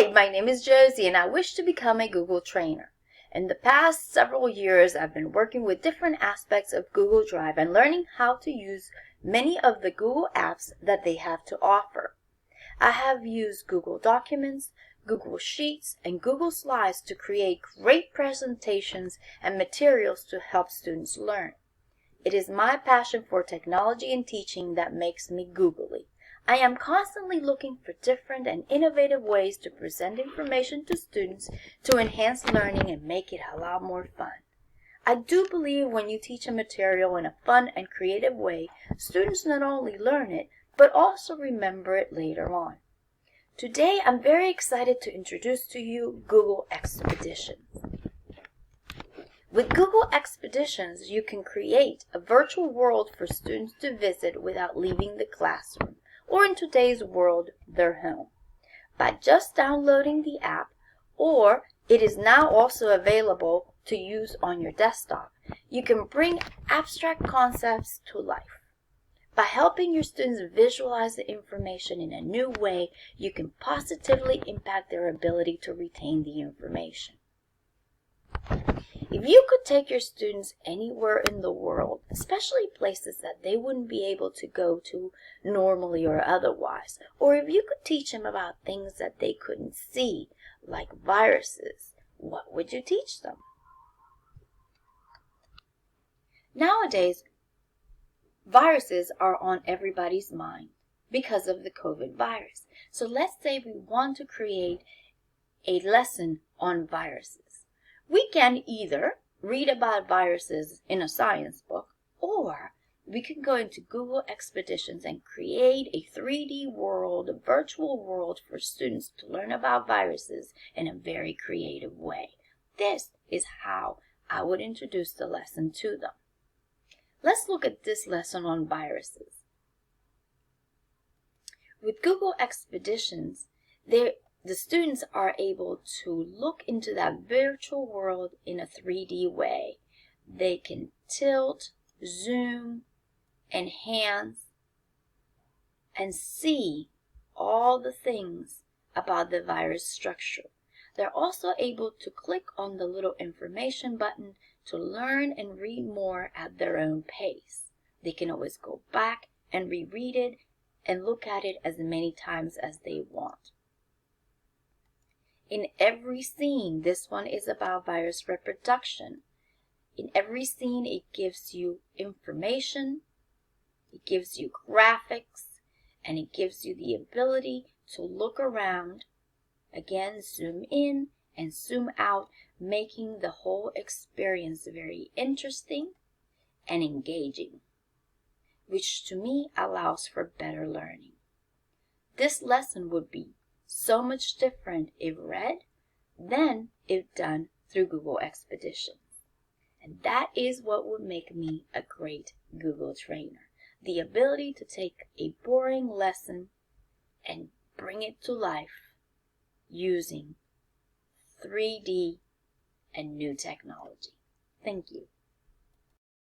Hi, my name is Josie and I wish to become a Google trainer. In the past several years, I've been working with different aspects of Google Drive and learning how to use many of the Google apps that they have to offer. I have used Google Documents, Google Sheets, and Google Slides to create great presentations and materials to help students learn. It is my passion for technology and teaching that makes me googly. I am constantly looking for different and innovative ways to present information to students to enhance learning and make it a lot more fun. I do believe when you teach a material in a fun and creative way, students not only learn it, but also remember it later on. Today, I'm very excited to introduce to you Google Expeditions. With Google Expeditions, you can create a virtual world for students to visit without leaving the classroom, or in today's world, their home. By just downloading the app, or it is now also available to use on your desktop, you can bring abstract concepts to life. By helping your students visualize the information in a new way, you can positively impact their ability to retain the information. If you could take your students anywhere in the world, especially places that they wouldn't be able to go to normally or otherwise, or if you could teach them about things that they couldn't see, like viruses, what would you teach them? Nowadays, viruses are on everybody's mind because of the COVID virus. So let's say we want to create a lesson on viruses. We can either read about viruses in a science book, or we can go into Google Expeditions and create a 3D world, a virtual world for students to learn about viruses in a very creative way. This is how I would introduce the lesson to them. Let's look at this lesson on viruses. With Google Expeditions, the students are able to look into that virtual world in a 3D way. They can tilt, zoom, enhance, and see all the things about the virus structure. They're also able to click on the little information button to learn and read more at their own pace. They can always go back and reread it and look at it as many times as they want. In every scene, this one is about virus reproduction. In every scene, it gives you information, it gives you graphics, and it gives you the ability to look around, again, zoom in and zoom out, making the whole experience very interesting and engaging, which to me allows for better learning. This lesson would be so much different if read than if done through Google Expeditions. And that is what would make me a great Google trainer. The ability to take a boring lesson and bring it to life using 3D and new technology. Thank you.